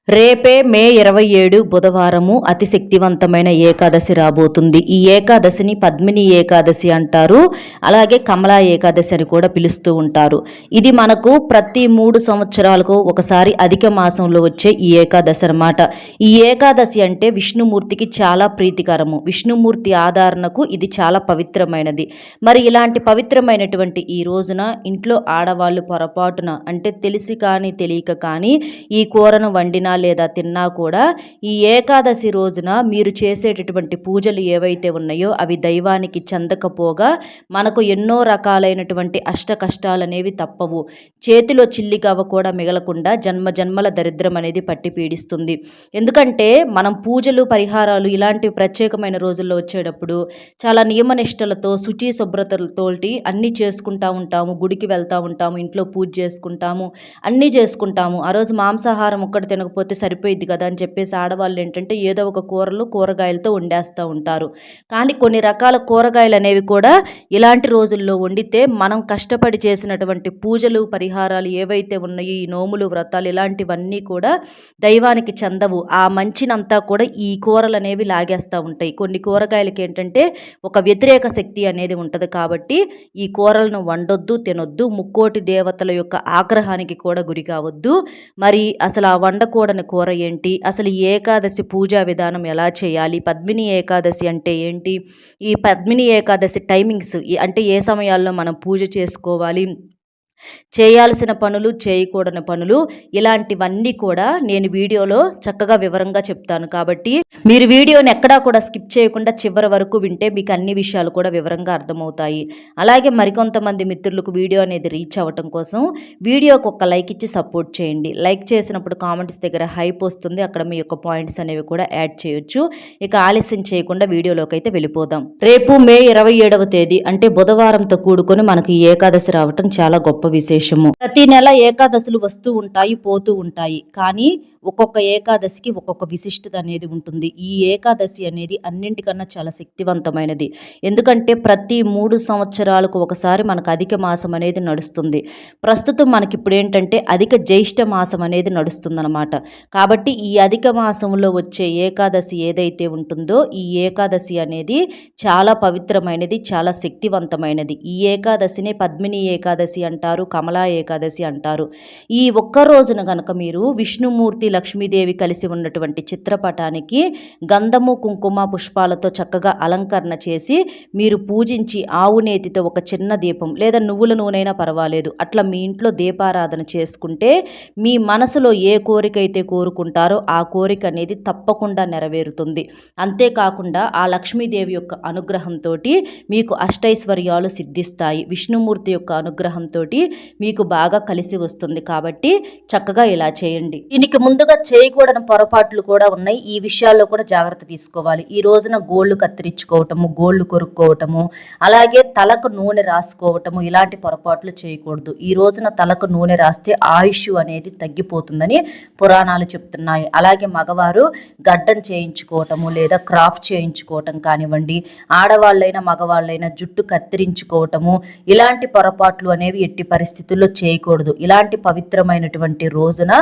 రేపే మే 27 బుధవారము అతి శక్తివంతమైన ఏకాదశి రాబోతుంది. ఈ ఏకాదశిని పద్మిని ఏకాదశి అంటారు. అలాగే కమలా ఏకాదశి అని కూడా పిలుస్తూ ఉంటారు. ఇది మనకు ప్రతి 3 సంవత్సరాలకు ఒకసారి అధిక మాసంలో వచ్చే ఈ ఏకాదశి అన్నమాట. ఈ ఏకాదశి అంటే విష్ణుమూర్తికి చాలా ప్రీతికరము. విష్ణుమూర్తి ఆదరణకు ఇది చాలా పవిత్రమైనది. మరి ఇలాంటి పవిత్రమైనటువంటి ఈ రోజున ఇంట్లో ఆడవాళ్ళు పొరపాటున అంటే తెలిసి కానీ తెలియక కానీ ఈ కూరను వండిన లేదా తిన్నా కూడా ఈ ఏకాదశి రోజున మీరు చేసేటటువంటి పూజలు ఏవైతే ఉన్నాయో అవి దైవానికి చెందకపోగా మనకు ఎన్నో రకాలైనటువంటి అష్ట కష్టాలు అనేవి తప్పవు. చేతిలో చిల్లిగవ్వ కూడా మిగలకుండా జన్మ జన్మల దరిద్రం అనేది పట్టి పీడిస్తుంది. ఎందుకంటే మనం పూజలు పరిహారాలు ఇలాంటి ప్రత్యేకమైన రోజుల్లో వచ్చేటప్పుడు చాలా నియమనిష్టలతో శుచి శుభ్రతలతోటి అన్నీ చేసుకుంటా ఉంటాము. గుడికి వెళ్తూ ఉంటాము, ఇంట్లో పూజ చేసుకుంటాము, అన్నీ చేసుకుంటాము. ఆ రోజు మాంసాహారం ఒక్కటి తినకపోతే సరిపోయిద్ది కదా అని చెప్పేసి ఆడవాళ్ళు ఏంటంటే ఏదో ఒక కూరగాయలతో వండేస్తూ ఉంటారు. కానీ కొన్ని రకాల కూరగాయలు అనేవి కూడా ఇలాంటి రోజుల్లో వండితే మనం కష్టపడి చేసినటువంటి పూజలు పరిహారాలు ఏవైతే ఉన్నాయో ఈ నోములు వ్రతాలు ఇలాంటివన్నీ కూడా దైవానికి చెందవు. ఆ మంచినంతా కూడా ఈ కూరలు అనేవి లాగేస్తూ ఉంటాయి. కొన్ని కూరగాయలకి ఏంటంటే ఒక వ్యతిరేక శక్తి అనేది ఉంటుంది. కాబట్టి ఈ కూరలను వండొద్దు, తినొద్దు. ముక్కోటి దేవతల యొక్క ఆగ్రహానికి కూడా గురి కావద్దు. మరి అసలు ఆ వండకూడని కూర ఏంటి, అసలు ఈ ఏకాదశి పూజా విధానం ఎలా చేయాలి, పద్మిని ఏకాదశి అంటే ఏంటి, ఈ పద్మిని ఏకాదశి టైమింగ్స్ అంటే ఏ సమయాల్లో మనం పూజ చేసుకోవాలి, చేయాల్సిన పనులు చేయకూడని పనులు ఇలాంటివన్నీ కూడా నేను వీడియోలో చక్కగా వివరంగా చెప్తాను. కాబట్టి మీరు వీడియోని ఎక్కడా కూడా స్కిప్ చేయకుండా చివరి వరకు వింటే మీకు అన్ని విషయాలు కూడా వివరంగా అర్థమవుతాయి. అలాగే మరికొంతమంది మిత్రులకు వీడియో అనేది రీచ్ అవ్వటం కోసం వీడియోకి ఒక లైక్ ఇచ్చి సపోర్ట్ చేయండి. లైక్ చేసినప్పుడు కామెంట్స్ దగ్గర హైప్ వస్తుంది, అక్కడ మీ యొక్క పాయింట్స్ అనేవి కూడా యాడ్ చేయొచ్చు. ఇక ఆలస్యం చేయకుండా వీడియోలోకి అయితే వెళ్ళిపోదాం. రేపు మే 27వ తేదీ అంటే బుధవారంతో కూడుకొని మనకి ఏకాదశి రావటం చాలా గొప్ప విశేషము. ప్రతి నెల ఏకాదశులు వస్తూ ఉంటాయి, పోతూ ఉంటాయి. కానీ ఒక్కొక్క ఏకాదశికి ఒక్కొక్క విశిష్టత అనేది ఉంటుంది. ఈ ఏకాదశి అనేది అన్నింటికన్నా చాలా శక్తివంతమైనది. ఎందుకంటే ప్రతి 3 సంవత్సరాలకు ఒకసారి మనకు అధిక మాసం అనేది నడుస్తుంది. ప్రస్తుతం మనకి ఇప్పుడు ఏంటంటే అధిక జ్యేష్ఠ మాసం అనేది నడుస్తుందన్నమాట. కాబట్టి ఈ అధిక మాసంలో వచ్చే ఏకాదశి ఏదైతే ఉంటుందో ఈ ఏకాదశి అనేది చాలా పవిత్రమైనది, చాలా శక్తివంతమైనది. ఈ ఏకాదశిని పద్మిని ఏకాదశి అంటారు, కమలా ఏకాదశి అంటారు. ఈ ఒక్క రోజున కనుక మీరు విష్ణుమూర్తి లక్ష్మీదేవి కలిసి ఉన్నటువంటి చిత్రపటానికి గంధము కుంకుమ పుష్పాలతో చక్కగా అలంకరణ చేసి మీరు పూజించి ఆవు నేతితో ఒక చిన్న దీపం లేదా నువ్వుల నూనెైనా పర్వాలేదు అట్లా మీ ఇంట్లో దీపారాధన చేసుకుంటే మీ మనసులో ఏ కోరిక అయితే కోరుకుంటారో ఆ కోరిక అనేది తప్పకుండా నెరవేరుతుంది. అంతేకాకుండా ఆ లక్ష్మీదేవి యొక్క అనుగ్రహంతో మీకు అష్టైశ్వర్యాలు సిద్ధిస్తాయి. విష్ణుమూర్తి యొక్క అనుగ్రహంతో మీకు బాగా కలిసి వస్తుంది. కాబట్టి చక్కగా ఇలా చేయండి. దీనికి ముందుగా చేయకూడని పొరపాట్లు కూడా ఉన్నాయి. ఈ విషయాల్లో కూడా జాగ్రత్త తీసుకోవాలి. ఈ రోజున గోళ్ళు కత్తిరించుకోవటము, గోళ్ళు కొరుక్కోవటము, అలాగే తలకు నూనె రాసుకోవటము ఇలాంటి పొరపాట్లు చేయకూడదు. ఈ రోజున తలకు నూనె రాస్తే ఆయుష్ అనేది తగ్గిపోతుందని పురాణాలు చెప్తున్నాయి. అలాగే మగవారు గడ్డం చేయించుకోవటము లేదా క్రాఫ్ట్ చేయించుకోవటం కానివ్వండి, ఆడవాళ్ళైనా మగవాళ్ళైనా జుట్టు కత్తిరించుకోవటము ఇలాంటి పొరపాట్లు అనేవి ఎట్టి పరిస్థితుల్లో చేయకూడదు. ఇలాంటి పవిత్రమైనటువంటి రోజున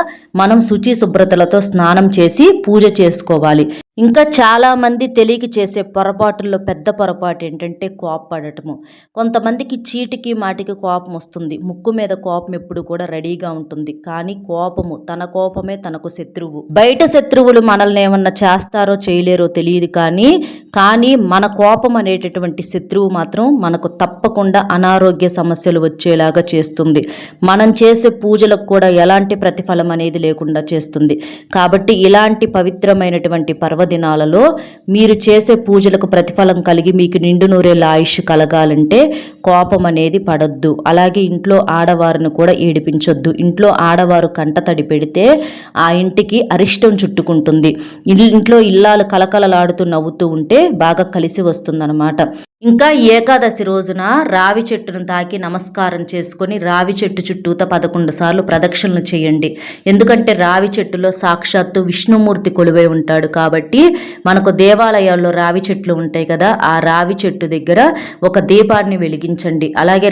మనం శుచి శుభ్రతలతో స్నానం చేసి పూజ చేసుకోవాలి. ఇంకా చాలామంది తెలియక చేసే పొరపాటుల్లో పెద్ద పొరపాటు ఏంటంటే కోపపడటము. కొంతమందికి చీటికి మాటికి కోపం వస్తుంది. ముక్కు మీద కోపం ఎప్పుడు కూడా రెడీగా ఉంటుంది. కానీ తన కోపమే తనకు శత్రువు. బయట శత్రువులు మనల్ని ఏమన్నా చేస్తారో చేయలేరో తెలియదు, కానీ మన కోపం అనేటటువంటి శత్రువు మాత్రం మనకు తప్పకుండా అనారోగ్య సమస్యలు వచ్చేలాగా చేస్తుంది. మనం చేసే పూజలకు కూడా ఎలాంటి ప్రతిఫలం అనేది లేకుండా చేస్తుంది. కాబట్టి ఇలాంటి పవిత్రమైనటువంటి పర్వదినాలలో మీరు చేసే పూజలకు ప్రతిఫలం కలిగి మీకు నిండు నూరేళ్ళ ఆయుష్ కలగాలంటే కోపం అనేది పడొద్దు. అలాగే ఇంట్లో ఆడవారిని కూడా ఏడిపించొద్దు. ఇంట్లో ఆడవారు కంటతడి పెడితే ఆ ఇంటికి అరిష్టం చుట్టుకుంటుంది. ఇంట్లో ఇల్లాలు కలకలలాడుతూ నవ్వుతూ ఉంటే బాగా కలిసి వస్తుందన్నమాట. ఇంకా ఏకాదశి రోజున రావి చెట్టును తాకి నమస్కారం చేసుకొని రావి చెట్టు చుట్టూత 11 సార్లు ప్రదక్షిణలు చేయండి. ఎందుకంటే రావి చెట్టులో సాక్షాత్తు విష్ణుమూర్తి కొలువై ఉంటాడు. కాబట్టి కాబట్టి మనకు దేవాలయాల్లో రావి చెట్లు ఉంటాయి కదా, ఆ రావి చెట్టు దగ్గర ఒక దీపాన్ని వెలిగించండి. అలాగే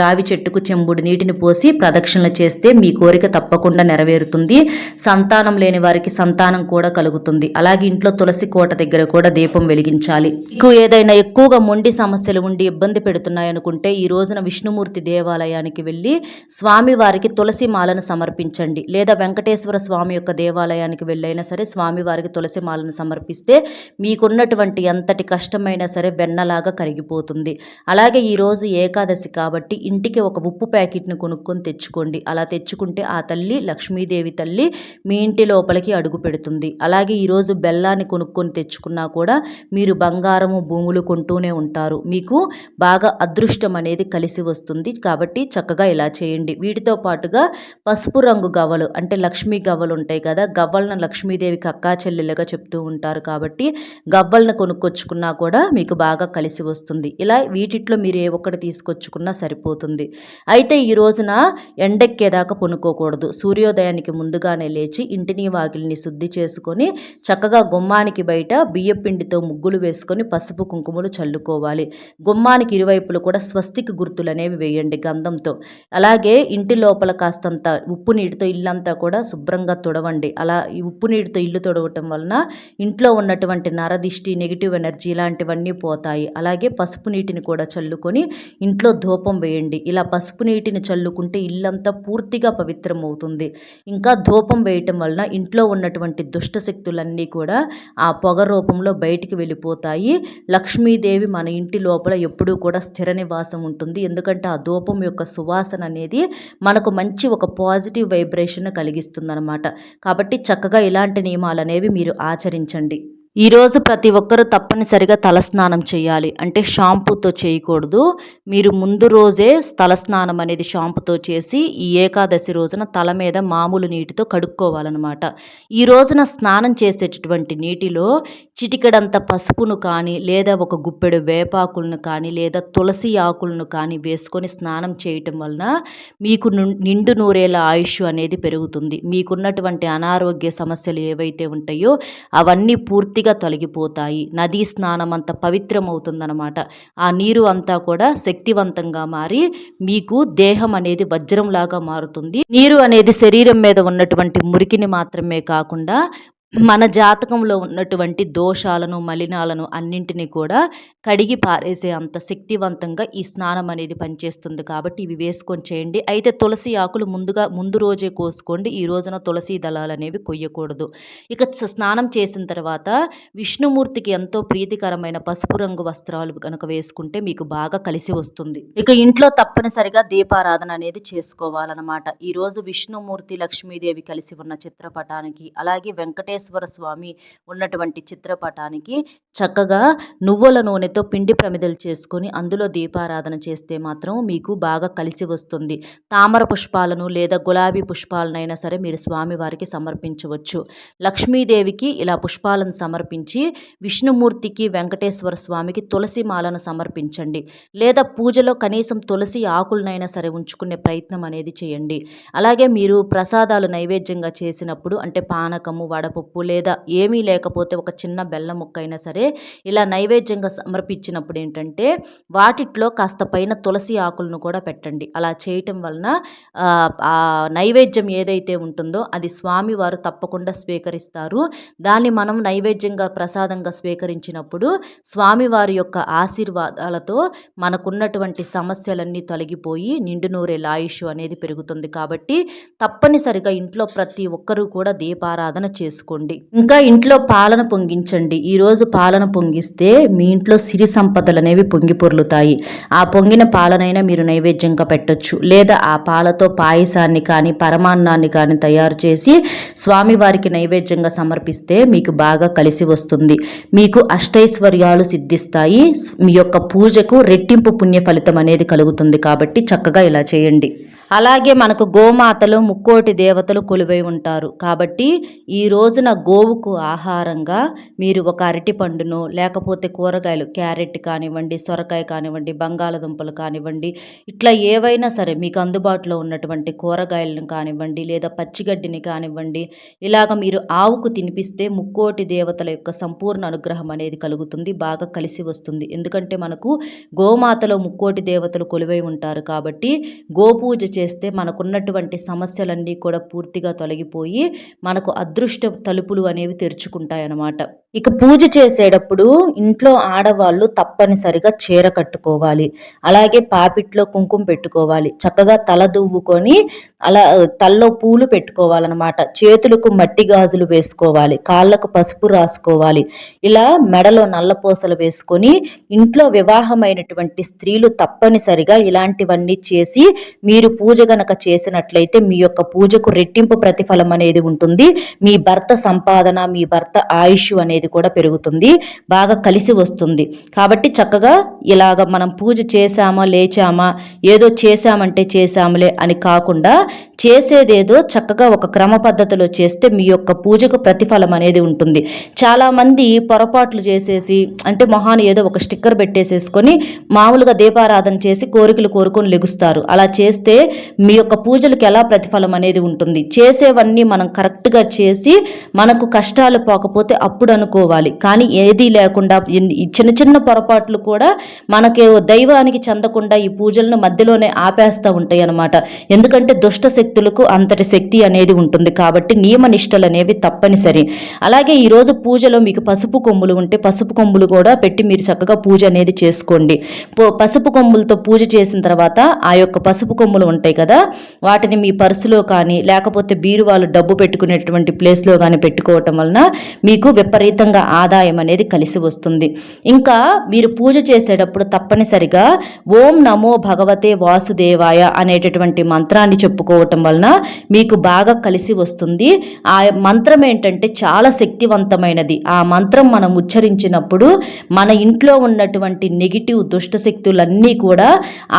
రావి చెట్టుకు చెంబుడు నీటిని పోసి ప్రదక్షిణలు చేస్తే మీ కోరిక తప్పకుండా నెరవేరుతుంది. సంతానం లేని వారికి సంతానం కూడా కలుగుతుంది. అలాగే ఇంట్లో తులసి కోట దగ్గర కూడా దీపం వెలిగించాలి. మీకు ఏదైనా ఎక్కువగా మొండి సమస్యలు ఉండి ఇబ్బంది పెడుతున్నాయనుకుంటే ఈ రోజున విష్ణుమూర్తి దేవాలయానికి వెళ్ళి స్వామి వారికి తులసి మాలను సమర్పించండి. లేదా వెంకటేశ్వర స్వామి యొక్క దేవాలయానికి వెళ్ళైనా సరే స్వామి వారికి తులసి మాలను సమర్పిస్తే మీకున్నటువంటి ఎంతటి కష్టమైనా సరే వెన్నలాగా కరిగిపోతుంది. అలాగే ఈరోజు ఏకాదశి కాబట్టి ఇంటికి ఒక ఉప్పు ప్యాకెట్ని కొనుక్కొని తెచ్చుకోండి. అలా తెచ్చుకుంటే ఆ తల్లి లక్ష్మీదేవి తల్లి మీ ఇంటి లోపలికి అడుగు పెడుతుంది. అలాగే ఈరోజు బెల్లాన్ని కొనుక్కొని తెచ్చుకున్నా కూడా మీరు బంగారము భూములు కొంటూనే ఉంటారు. మీకు బాగా అదృష్టం అనేది కలిసి వస్తుంది. కాబట్టి చక్కగా ఇలా చేయండి. వీటితో పాటుగా పసుపు రంగు గవ్వలు అంటే లక్ష్మీ గవ్వలు ఉంటాయి కదా, గవ్వలను లక్ష్మీదేవికి అక్కా చెల్లెలుగా చెప్తూ ఉంటారు. కాబట్టి గవ్వలను కొనుక్కొచ్చుకున్నా కూడా మీకు బాగా కలిసి వస్తుంది. ఇలా వీటిట్లో మీరు ఏ ఒక్కటి తీసుకొచ్చుకున్నా సరిపోతుంది. అయితే ఈ రోజున ఎండెక్కేదాకా పనుకోకూడదు. సూర్యోదయానికి ముందుగానే లేచి ఇంటిని వాకిలిని శుద్ధి చేసుకొని చక్కగా గుమ్మానికి బయట బియ్యపిండితో ముగ్గులు వేసుకొని పసుపు కుంకుమలు చల్లుకోవాలి. గుమ్మానికి ఇరువైపులు కూడా స్వస్తికి గుర్తులు అనేవి వేయండి గంధంతో. అలాగే ఇంటి లోపల కాస్తంత ఉప్పు నీటితో ఇల్లంతా కూడా శుభ్రంగా తుడవండి. అలా ఈ ఉప్పు నీటితో ఇల్లు తుడవటం వలన ఇంట్లో ఉన్నటువంటి నరదిష్టి, నెగిటివ్ ఎనర్జీ ఇలాంటివన్నీ పోతాయి. అలాగే పసుపు నీటిని కూడా చల్లుకొని ఇంట్లో ధూపం వేయండి. ఇలా పసుపు నీటిని చల్లుకుంటే ఇల్లంతా పూర్తిగా పవిత్రం అవుతుంది. ఇంకా ధూపం వేయటం వలన ఇంట్లో ఉన్నటువంటి దుష్ట శక్తులన్నీ కూడా ఆ పొగ రూపంలో బయటికి వెళ్ళిపోతాయి. లక్ష్మీదేవి మన ఇంటి లోపల ఎప్పుడూ కూడా స్థిర నివాసం ఉంటుంది. ఎందుకంటే ఆ ధూపం యొక్క సువాసన అనేది మనకు మంచి ఒక పాజిటివ్ వైబ్రేషన్ కలిగిస్తుంది అనమాట. కాబట్టి చక్కగా ఇలాంటి నియమాలు అనేవి మీరు ఆచరించండి. ఈరోజు ప్రతి ఒక్కరూ తప్పనిసరిగా తలస్నానం చేయాలి. అంటే షాంపూతో చేయకూడదు. మీరు ముందు రోజే తలస్నానం అనేది షాంపూతో చేసి ఈ ఏకాదశి రోజున తల మీద మామూలు నీటితో కడుక్కోవాలన్నమాట. ఈ రోజున స్నానం చేసేటటువంటి నీటిలో చిటికెడంత పసుపును కానీ లేదా ఒక గుప్పెడు వేపాకులను కానీ లేదా తులసి ఆకులను కానీ వేసుకొని స్నానం చేయటం వలన మీకు నిండు నూరేళ్ల ఆయుష్ అనేది పెరుగుతుంది. మీకున్నటువంటి అనారోగ్య సమస్యలు ఏవైతే ఉంటాయో అవన్నీ పూర్తిగా తొలగిపోతాయి. నదీ స్నానం అంత పవిత్రమవుతుందన్నమాట. ఆ నీరు అంతా కూడా శక్తివంతంగా మారి మీకు దేహం అనేది వజ్రంలాగా మారుతుంది. నీరు అనేది శరీరం మీద ఉన్నటువంటి మురికిని మాత్రమే కాకుండా మన జాతకంలో ఉన్నటువంటి దోషాలను మలినాలను అన్నింటినీ కూడా కడిగి పారేసే అంత శక్తివంతంగా ఈ స్నానం అనేది పనిచేస్తుంది. కాబట్టి ఇవి వేసుకొని చేయండి. అయితే తులసి ఆకులు ముందు రోజే కోసుకోండి. ఈ రోజున తులసి దళాలు అనేవి కొయ్యకూడదు. ఇక స్నానం చేసిన తర్వాత విష్ణుమూర్తికి ఎంతో ప్రీతికరమైన పసుపు రంగు వస్త్రాలు కనుక వేసుకుంటే మీకు బాగా కలిసి వస్తుంది. ఇక ఇంట్లో తప్పనిసరిగా దీపారాధన అనేది చేసుకోవాలన్నమాట. ఈరోజు విష్ణుమూర్తి లక్ష్మీదేవి కలిసి ఉన్న చిత్రపటానికి అలాగే వెంకటేశ్వర స్వామి ఉన్నటువంటి చిత్రపటానికి చక్కగా నువ్వుల నూనెతో పిండి ప్రమిదలు చేసుకొని అందులో దీపారాధన చేస్తే మాత్రం మీకు బాగా కలిసి వస్తుంది. తామర పుష్పాలను లేదా గులాబీ పుష్పాలనైనా సరే మీరు స్వామివారికి సమర్పించవచ్చు. లక్ష్మీదేవికి ఇలా పుష్పాలను సమర్పించి విష్ణుమూర్తికి వెంకటేశ్వర స్వామికి తులసి మాలను సమర్పించండి. లేదా పూజలో కనీసం తులసి ఆకులనైనా సరే ఉంచుకునే ప్రయత్నం అనేది చేయండి. అలాగే మీరు ప్రసాదాలు నైవేద్యంగా చేసినప్పుడు అంటే పానకము, వడపప్పు లేదా ఏమీ లేకపోతే ఒక చిన్న బెల్లం ముక్క అయినా సరే ఇలా నైవేద్యంగా సమర్పించినప్పుడు ఏంటంటే వాటిట్లో కాస్త పైన తులసి ఆకులను కూడా పెట్టండి. అలా చేయటం వలన ఆ నైవేద్యం ఏదైతే ఉంటుందో అది స్వామివారు తప్పకుండా స్వీకరిస్తారు. దాన్ని మనం నైవేద్యంగా ప్రసాదంగా స్వీకరించినప్పుడు స్వామివారి యొక్క ఆశీర్వాదాలతో మనకున్నటువంటి సమస్యలన్నీ తొలగిపోయి నిండు నూరేళ్ల ఆయుష్ అనేది పెరుగుతుంది. కాబట్టి తప్పనిసరిగా ఇంట్లో ప్రతి ఒక్కరూ కూడా దీపారాధన చేసుకోండి. ఇంకా ఇంట్లో పాలన పొంగించండి. ఈరోజు పాలన పొంగిస్తే మీ ఇంట్లో సిరి సంపదలు అనేవి పొంగి పొర్లుతాయి. ఆ పొంగిన పాలనైనా మీరు నైవేద్యంగా పెట్టొచ్చు. లేదా ఆ పాలతో పాయసాన్ని కానీ పరమాన్నాన్ని కానీ తయారు చేసి స్వామివారికి నైవేద్యంగా సమర్పిస్తే మీకు బాగా కలిసి వస్తుంది. మీకు అష్టైశ్వర్యాలు సిద్ధిస్తాయి. మీ యొక్క పూజకు రెట్టింపు పుణ్య ఫలితం అనేది కలుగుతుంది. కాబట్టి చక్కగా ఇలా చేయండి. అలాగే మనకు గోమాతలో ముక్కోటి దేవతలు కొలువై ఉంటారు. కాబట్టి ఈ రోజున గోవుకు ఆహారంగా మీరు ఒక అరటి పండును, లేకపోతే కూరగాయలు క్యారెట్ కానివ్వండి, సొరకాయ కానివ్వండి, బంగాళదుంపలు కానివ్వండి, ఇట్లా ఏవైనా సరే మీకు అందుబాటులో ఉన్నటువంటి కూరగాయలను కానివ్వండి, లేదా పచ్చిగడ్డిని కానివ్వండి, ఇలాగ మీరు ఆవుకు తినిపిస్తే ముక్కోటి దేవతల యొక్క సంపూర్ణ అనుగ్రహం అనేది కలుగుతుంది, బాగా కలిసి వస్తుంది. ఎందుకంటే మనకు గోమాతలో ముక్కోటి దేవతలు కొలువై ఉంటారు కాబట్టి గోపూజ చేస్తే మనకున్నటువంటి సమస్యలన్నీ కూడా పూర్తిగా తొలగిపోయి మనకు అదృష్ట తలుపులు అనేవి తెరుచుకుంటాయన్నమాట. ఇక పూజ చేసేటప్పుడు ఇంట్లో ఆడవాళ్ళు తప్పనిసరిగా చీర కట్టుకోవాలి, అలాగే పాపిట్లో కుంకుమ పెట్టుకోవాలి, చక్కగా తల దువ్వుకొని అలా తలలో పూలు పెట్టుకోవాలన్నమాట. చేతులకు మట్టి గాజులు వేసుకోవాలి, కాళ్ళకు పసుపు రాసుకోవాలి, ఇలా మెడలో నల్లపూసలు వేసుకొని ఇంట్లో వివాహమైనటువంటి స్త్రీలు తప్పనిసరిగా ఇలాంటివన్నీ చేసి మీరు పూజ గనక చేసినట్లయితే మీ యొక్క పూజకు రెట్టింపు ప్రతిఫలం అనేది ఉంటుంది. మీ భర్త సంపాదన, మీ భర్త ఆయుష్ అనేది కూడా పెరుగుతుంది, బాగా కలిసి వస్తుంది. కాబట్టి చక్కగా ఇలాగ మనం పూజ చేశామా లేచామా ఏదో చేశామంటే చేశాములే అని కాకుండా చేసేదేదో చక్కగా ఒక క్రమ పద్ధతిలో చేస్తే మీ యొక్క పూజకు ప్రతిఫలం అనేది ఉంటుంది. చాలామంది పొరపాట్లు చేసేసి అంటే మొహాన్ని ఏదో ఒక స్టిక్కర్ పెట్టేసేసుకొని మామూలుగా దీపారాధన చేసి కోరికలు కోరుకొని లెగుస్తారు. అలా చేస్తే మీ యొక్క పూజలకు ఎలా ప్రతిఫలం అనేది ఉంటుంది. చేసేవన్నీ మనం కరెక్ట్గా చేసి మనకు కష్టాలు పోకపోతే అప్పుడు అనుకోవాలి. కానీ ఏదీ లేకుండా చిన్న చిన్న పొరపాట్లు కూడా మనకి దైవానికి చెందకుండా ఈ పూజలను మధ్యలోనే ఆపేస్తూ ఉంటాయి అన్నమాట. ఎందుకంటే దుష్ట శక్తులకు అంతటి శక్తి అనేది ఉంటుంది కాబట్టి నియమ నిష్టలు అనేవి తప్పనిసరి. అలాగే ఈరోజు పూజలో మీకు పసుపు కొమ్ములు ఉంటే పసుపు కొమ్ములు కూడా పెట్టి మీరు చక్కగా పూజ అనేది చేసుకోండి. పసుపు కొమ్ములతో పూజ చేసిన తర్వాత ఆ యొక్క పసుపు కొమ్ములు ఉంటాయి కదా, వాటిని మీ పర్సులో కానీ లేకపోతే బీరువాలు డబ్బు పెట్టుకునేటువంటి ప్లేస్లో కానీ పెట్టుకోవటం వలన మీకు విపరీతంగా ఆదాయం అనేది కలిసి వస్తుంది. ఇంకా మీరు పూజ చేసేటప్పుడు తప్పనిసరిగా ఓం నమో భగవతే వాసుదేవాయ అనేటటువంటి మంత్రాన్ని చెప్పుకోవటం వలన మీకు బాగా కలిసి వస్తుంది. ఆ మంత్రం ఏంటంటే చాలా శక్తివంతమైనది. ఆ మంత్రం మనం ఉచ్చరించినప్పుడు మన ఇంట్లో ఉన్నటువంటి నెగిటివ్ దుష్ట శక్తులన్నీ కూడా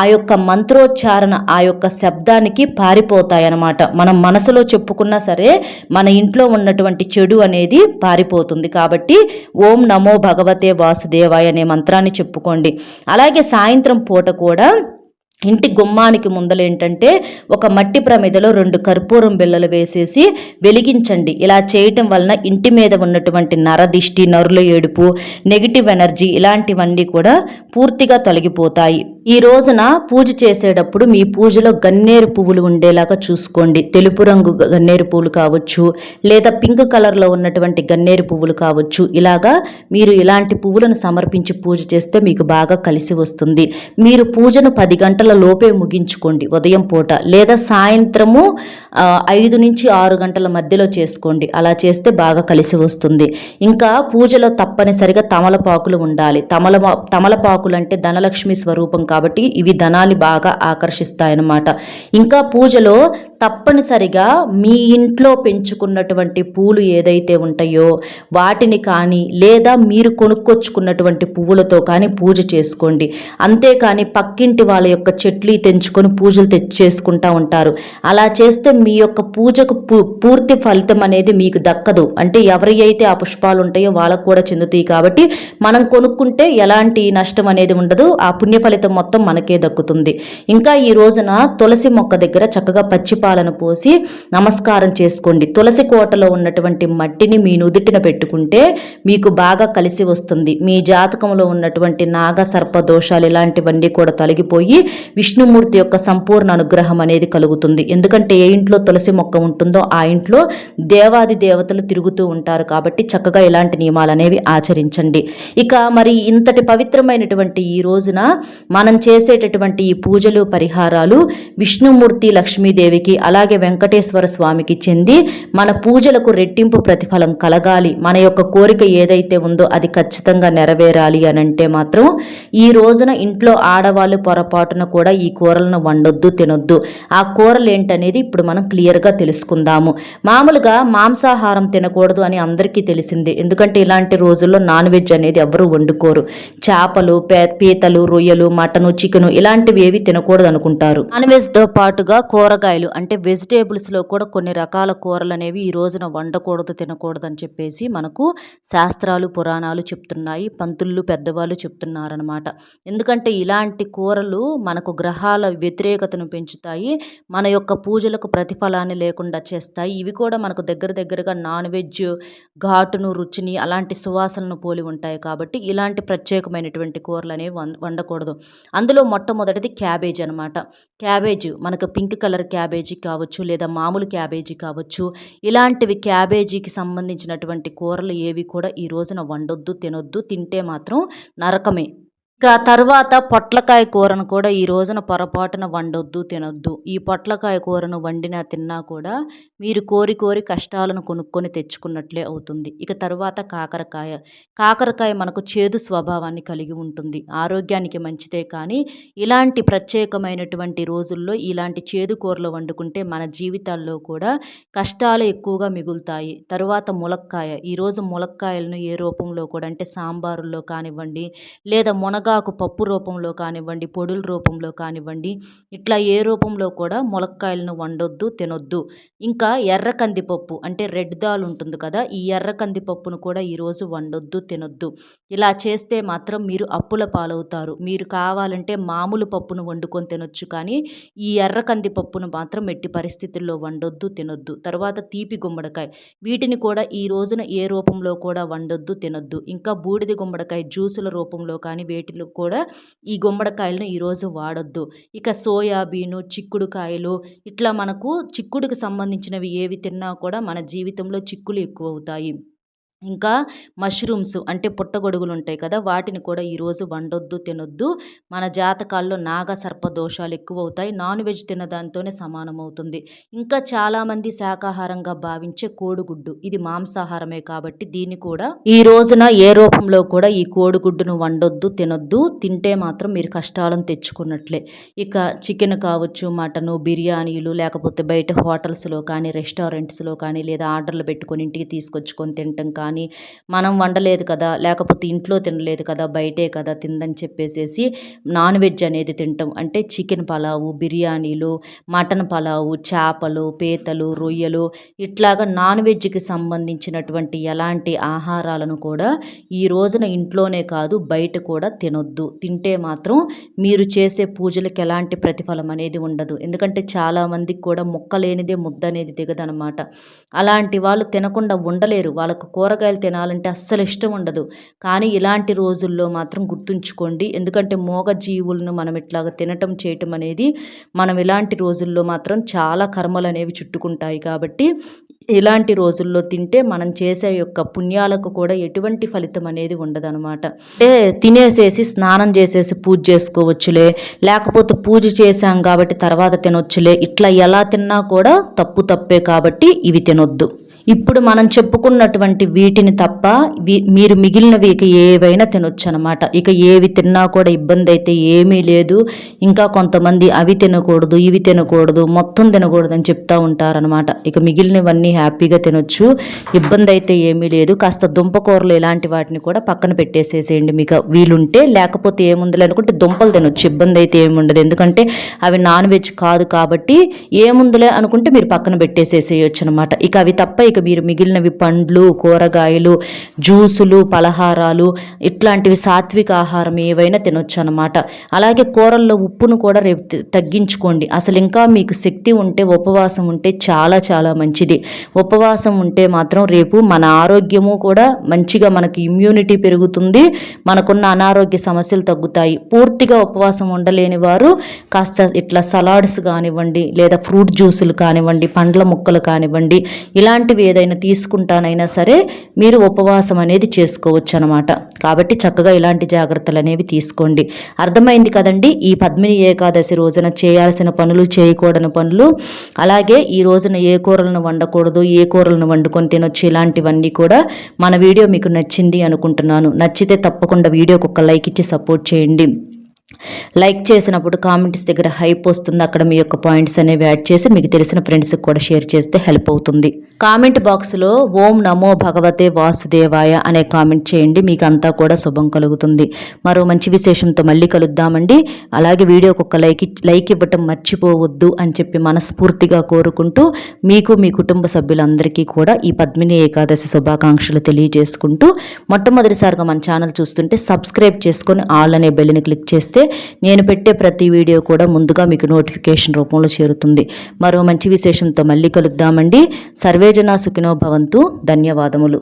ఆ యొక్క మంత్రోచ్చారణ ఆ యొక్క శబ్దానికి పారిపోతాయన్నమాట. మనం మనసులో చెప్పుకున్నా సరే మన ఇంట్లో ఉన్నటువంటి చెడు అనేది పారిపోతుంది. కాబట్టి ఓం నమో భగవతే వాసుదేవాయ అనే మంత్రాన్ని చెప్పుకోండి. అలాగే సాయంత్రం పూట కూడా ఇంటి గుమ్మానికి ముందలేంటంటే ఒక మట్టి ప్రమిదలో 2 కర్పూరం బిళ్ళలు వేసేసి వెలిగించండి. ఇలా చేయటం వలన ఇంటి మీద ఉన్నటువంటి నరదిష్టి, నరుల ఏడుపు, నెగిటివ్ ఎనర్జీ ఇలాంటివన్నీ కూడా పూర్తిగా తొలగిపోతాయి. ఈ రోజున పూజ చేసేటప్పుడు మీ పూజలో గన్నేరు పువ్వులు ఉండేలాగా చూసుకోండి. తెలుపు రంగు గన్నేరు పువ్వులు కావచ్చు, లేదా పింక్ కలర్లో ఉన్నటువంటి గన్నేరు పువ్వులు కావచ్చు. ఇలాగా మీరు ఇలాంటి పువ్వులను సమర్పించి పూజ చేస్తే మీకు బాగా కలిసి వస్తుంది. మీరు పూజను 10 గంటల లోపే ముగించుకోండి ఉదయం పూట, లేదా సాయంత్రము 5 నుంచి 6 గంటల మధ్యలో చేసుకోండి. అలా చేస్తే బాగా కలిసి వస్తుంది. ఇంకా పూజలో తప్పనిసరిగా తమలపాకులు ఉండాలి. తమలపాకులు అంటే ధనలక్ష్మి స్వరూపం కాబట్టి ఇవి ధనాన్ని బాగా ఆకర్షిస్తాయన్నమాట. ఇంకా పూజలో తప్పనిసరిగా మీ ఇంట్లో పెంచుకున్నటువంటి పూలు ఏదైతే ఉంటాయో వాటిని కానీ లేదా మీరు కొనుక్కొచ్చుకున్నటువంటి పువ్వులతో కానీ పూజ చేసుకోండి. అంతేకాని పక్కింటి వాళ్ళ యొక్క చెట్లు తెంచుకొని పూజలు చేసుకుంటూ ఉంటారు. అలా చేస్తే మీ యొక్క పూజకు పూర్తి ఫలితం అనేది మీకు దక్కదు. అంటే ఎవరి అయితే ఆ పుష్పాలు ఉంటాయో వాళ్ళకు కూడా చెందుతాయి కాబట్టి మనం కొనుక్కుంటే ఎలాంటి నష్టం అనేది ఉండదు. ఆ పుణ్య ఫలితం మొత్తం మనకే దక్కుతుంది. ఇంకా ఈ రోజున తులసి మొక్క దగ్గర చక్కగా పచ్చిపాలను పోసి నమస్కారం చేసుకోండి. తులసి కోటలో ఉన్నటువంటి మట్టిని మీ నుదుటిన పెట్టుకుంటే మీకు బాగా కలిసి వస్తుంది. మీ జాతకంలో ఉన్నటువంటి నాగ సర్ప దోషాలు ఇలాంటివన్నీ కూడా తొలగిపోయి విష్ణుమూర్తి యొక్క సంపూర్ణ అనుగ్రహం అనేది కలుగుతుంది. ఎందుకంటే ఏ ఇంట్లో తులసి మొక్క ఉంటుందో ఆ ఇంట్లో దేవాది దేవతలు తిరుగుతూ ఉంటారు కాబట్టి చక్కగా ఇలాంటి నియమాలు అనేవి ఆచరించండి. ఇక మరి ఇంతటి పవిత్రమైనటువంటి ఈ రోజున మనం చేసేటటువంటి ఈ పూజలు పరిహారాలు విష్ణుమూర్తి లక్ష్మీదేవికి అలాగే వెంకటేశ్వర స్వామికి చెంది మన పూజలకు రెట్టింపు ప్రతిఫలం కలగాలి, మన యొక్క కోరిక ఏదైతే ఉందో అది ఖచ్చితంగా నెరవేరాలి అని అంటే మాత్రం ఈ రోజున ఇంట్లో ఆడవాళ్ళు పొరపాటున కూడా ఈ కూరలను వండొద్దు, తినొద్దు. ఆ కూరలు ఏంటనేది ఇప్పుడు మనం క్లియర్గా తెలుసుకుందాము. మామూలుగా మాంసాహారం తినకూడదు అని అందరికీ తెలిసిందే. ఎందుకంటే ఇలాంటి రోజుల్లో నాన్ వెజ్ అనేది ఎవరు వండుకోరు. చేపలు, పీతలు, రొయ్యలు, మటన్ మటను, చికెను ఇలాంటివి ఏవి తినకూడదు అనుకుంటారు. నాన్ వెజ్తో పాటుగా కూరగాయలు అంటే వెజిటేబుల్స్లో కూడా కొన్ని రకాల కూరలు అనేవి ఈ రోజున వండకూడదు, తినకూడదు అని చెప్పేసి మనకు శాస్త్రాలు, పురాణాలు చెప్తున్నాయి. పంతులు పెద్దవాళ్ళు చెప్తున్నారనమాట. ఎందుకంటే ఇలాంటి కూరలు మనకు గ్రహాల వ్యతిరేకతను పెంచుతాయి. మన యొక్క పూజలకు ప్రతిఫలాన్ని లేకుండా చేస్తాయి. ఇవి కూడా మనకు దగ్గరగా నాన్ వెజ్ ఘాటును, రుచిని, అలాంటి సువాసనను పోలి ఉంటాయి. కాబట్టి ఇలాంటి ప్రత్యేకమైనటువంటి కూరలు అనేవి వండకూడదు. అందులో మొట్టమొదటిది క్యాబేజ్ అనమాట. క్యాబేజ్ మనకు పింక్ కలర్ క్యాబేజీ కావచ్చు, లేదా మామూలు క్యాబేజీ కావచ్చు. ఇలాంటివి క్యాబేజీకి సంబంధించినటువంటి కూరలు ఏవి కూడా ఈ రోజున వండొద్దు, తినొద్దు. తింటే మాత్రం నరకమే. ఇక తర్వాత పొట్లకాయ కూరను కూడా ఈ రోజున పొరపాటున వండొద్దు, తినొద్దు. ఈ పొట్లకాయ కూరను వండినా తిన్నా కూడా మీరు కోరి కష్టాలను కొనుక్కొని తెచ్చుకున్నట్లే అవుతుంది. ఇక తరువాత కాకరకాయ. కాకరకాయ మనకు చేదు స్వభావాన్ని కలిగి ఉంటుంది. ఆరోగ్యానికి మంచిదే కానీ ఇలాంటి ప్రత్యేకమైనటువంటి రోజుల్లో ఇలాంటి చేదు కూరలు వండుకుంటే మన జీవితాల్లో కూడా కష్టాలు ఎక్కువగా మిగులుతాయి. తరువాత ములక్కాయ. ఈరోజు ములక్కాయలను ఏ రూపంలో కూడా అంటే సాంబారుల్లో కానివ్వండి, లేదా మునగాకు పప్పు రూపంలో కానివ్వండి, పొడుల రూపంలో కానివ్వండి, ఇట్లా ఏ రూపంలో కూడా ములక్కాయలను వండొద్దు, తినొద్దు. ఇంకా ఎర్ర కందిపప్పు అంటే రెడ్ దాల్ ఉంటుంది కదా, ఈ ఎర్ర కందిపప్పును కూడా ఈరోజు వండొద్దు, తినొద్దు. ఇలా చేస్తే మాత్రం మీరు అప్పుల పాలవుతారు. మీరు కావాలంటే మామూలు పప్పును వండుకొని తినొచ్చు, కానీ ఈ ఎర్ర కందిపప్పును మాత్రం ఎట్టి పరిస్థితుల్లో వండొద్దు, తినొద్దు. తర్వాత తీపి గుమ్మడికాయ. వీటిని కూడా ఈ రోజున ఏ రూపంలో కూడా వండొద్దు, తినొద్దు. ఇంకా బూడిద గుమ్మడికాయ జ్యూసుల రూపంలో కానీ వేటిలో కూడా ఈ గుమ్మడికాయలను ఈరోజు వాడొద్దు. ఇక సోయాబీను, చిక్కుడుకాయలు ఇట్లా మనకు చిక్కుడుకు సంబంధించినవి ఏవి తిన్నా కూడా మన జీవితంలో చిక్కులు ఎక్కువ అవుతాయి. ఇంకా మష్రూమ్స్ అంటే పుట్టగొడుగులు ఉంటాయి కదా, వాటిని కూడా ఈరోజు వండొద్దు, తినొద్దు. మన జాతకాల్లో నాగ సర్ప దోషాలు ఎక్కువ అవుతాయి. నాన్ వెజ్ తినదాంతోనే సమానమవుతుంది. ఇంకా చాలామంది శాకాహారంగా భావించే కోడిగుడ్డు, ఇది మాంసాహారమే కాబట్టి దీన్ని కూడా ఈ రోజున ఏ రూపంలో కూడా ఈ కోడిగుడ్డును వండొద్దు, తినొద్దు. తింటే మాత్రం మీరు కష్టాలను తెచ్చుకున్నట్లే. ఇక చికెన్ కావచ్చు, మటను, బిర్యానీలు, లేకపోతే బయట హోటల్స్లో కానీ, రెస్టారెంట్స్లో కానీ, లేదా ఆర్డర్లు పెట్టుకొని ఇంటికి తీసుకొచ్చుకొని తినటం కానీ, మనం వండలేదు కదా, లేకపోతే ఇంట్లో తినలేదు కదా, బయటే కదా తిందని చెప్పేసేసి నాన్ వెజ్ అనేది తింటాం. అంటే చికెన్ పలావు, బిర్యానీలు, మటన్ పలావు, చేపలు, పీతలు, రొయ్యలు ఇట్లాగా నాన్ వెజ్కి సంబంధించినటువంటి ఎలాంటి ఆహారాలను కూడా ఈ రోజున ఇంట్లోనే కాదు బయట కూడా తినొద్దు. తింటే మాత్రం మీరు చేసే పూజలకు ఎలాంటి ప్రతిఫలం అనేది ఉండదు. ఎందుకంటే చాలామందికి కూడా ముక్కలేనిదే ముద్ద అనేది దిగదనమాట. అలాంటి వాళ్ళు తినకుండా ఉండలేరు. వాళ్ళకు కూరగాయలు తినాలంటే అస్సలు ఇష్టం ఉండదు. కానీ ఇలాంటి రోజుల్లో మాత్రం గుర్తుంచుకోండి. ఎందుకంటే మూగ జీవులను మనం ఇట్లాగ తినటం చేయటం అనేది మనం ఇలాంటి రోజుల్లో మాత్రం చాలా కర్మలు అనేవి చుట్టుకుంటాయి. కాబట్టి ఇలాంటి రోజుల్లో తింటే మనం చేసే యొక్క పుణ్యాలకు కూడా ఎటువంటి ఫలితం అనేది ఉండదనమాట. అంటే తినేసేసి స్నానం చేసేసి పూజ చేసుకోవచ్చులే, లేకపోతే పూజ చేశాం కాబట్టి తర్వాత తినొచ్చులే, ఇట్లా ఎలా తిన్నా కూడా తప్పే కాబట్టి ఇవి తినొద్దు. ఇప్పుడు మనం చెప్పుకున్నటువంటి వీటిని తప్ప మీరు మిగిలినవి ఇక ఏవైనా తినొచ్చు అనమాట. ఇక ఏవి తిన్నా కూడా ఇబ్బంది అయితే ఏమీ లేదు. ఇంకా కొంతమంది అవి తినకూడదు, ఇవి తినకూడదు, మొత్తం తినకూడదు అని చెప్తూ ఉంటారనమాట. ఇక మిగిలినవన్నీ హ్యాపీగా తినొచ్చు, ఇబ్బంది అయితే ఏమీ లేదు. కాస్త దుంపకూరలు ఇలాంటి వాటిని కూడా పక్కన పెట్టేసేసేయండి మీకు వీలుంటే. లేకపోతే ఏముందిలే అనుకుంటే దుంపలు తినొచ్చు, ఇబ్బంది అయితే ఏముండదు. ఎందుకంటే అవి నాన్ వెజ్ కాదు కాబట్టి ఏముందిలే అనుకుంటే మీరు పక్కన పెట్టేసేసేయచ్చు అనమాట. ఇక అవి తప్ప ఇక మీరు మిగిలినవి పండ్లు, కూరగాయలు, జ్యూసులు, పలహారాలు ఇట్లాంటివి సాత్విక ఆహారం ఏవైనా తినొచ్చు అనమాట. అలాగే కూరల్లో ఉప్పును కూడా రేపు తగ్గించుకోండి. అసలు ఇంకా మీకు శక్తి ఉంటే ఉపవాసం ఉంటే చాలా చాలా మంచిది. ఉపవాసం ఉంటే మాత్రం రేపు మన ఆరోగ్యము కూడా మంచిగా, మనకి ఇమ్యూనిటీ పెరుగుతుంది, మనకున్న అనారోగ్య సమస్యలు తగ్గుతాయి. పూర్తిగా ఉపవాసం ఉండలేని వారు కాస్త ఇట్లా సలాడ్స్ కానివ్వండి, లేదా ఫ్రూట్ జ్యూసులు కానివ్వండి, పండ్ల ముక్కలు కానివ్వండి, ఇలాంటివి ఏదైనా తీసుకుంటానైనా సరే మీరు ఉపవాసం అనేది చేసుకోవచ్చు అనమాట. కాబట్టి చక్కగా ఇలాంటి జాగ్రత్తలు అనేవి తీసుకోండి. అర్థమైంది కదండి ఈ పద్మిని ఏకాదశి రోజున చేయాల్సిన పనులు, చేయకూడని పనులు, అలాగే ఈ రోజున ఏ కూరలను వండకూడదు, ఏ కూరలను వండుకొని తినొచ్చు, ఇలాంటివన్నీ కూడా. మన వీడియో మీకు నచ్చింది అనుకుంటున్నాను. నచ్చితే తప్పకుండా వీడియోకి ఒక లైక్ ఇచ్చి సపోర్ట్ చేయండి. లైక్ చేసినప్పుడు కామెంట్స్ దగ్గర హైప్ వస్తుంది. అక్కడ మీ యొక్క పాయింట్స్ అనేవి యాడ్ చేసి మీకు తెలిసిన ఫ్రెండ్స్కి కూడా షేర్ చేస్తే హెల్ప్ అవుతుంది. కామెంట్ బాక్స్లో ఓం నమో భగవతే వాసుదేవాయ అనే కామెంట్ చేయండి. మీకు అంతా కూడా శుభం కలుగుతుంది. మరో మంచి విశేషంతో మళ్ళీ కలుద్దామండి. అలాగే వీడియోకి ఒక లైక్ ఇవ్వటం మర్చిపోవద్దు అని చెప్పి మనస్ఫూర్తిగా కోరుకుంటూ మీకు మీ కుటుంబ సభ్యులందరికీ కూడా ఈ పద్మిని ఏకాదశి శుభాకాంక్షలు తెలియజేసుకుంటూ మొట్టమొదటిసారిగా మన ఛానల్ చూస్తుంటే సబ్స్క్రైబ్ చేసుకొని ఆల్ అనే బెల్ని క్లిక్ చేస్తే నేను పెట్టే ప్రతి వీడియో కూడా ముందుగా మీకు నోటిఫికేషన్ రూపంలో చేరుతుంది. మరో మంచి విశేషంతో మళ్ళీ కలుద్దామండి. సర్వేజన సుఖినో భవంతు. ధన్యవాదములు.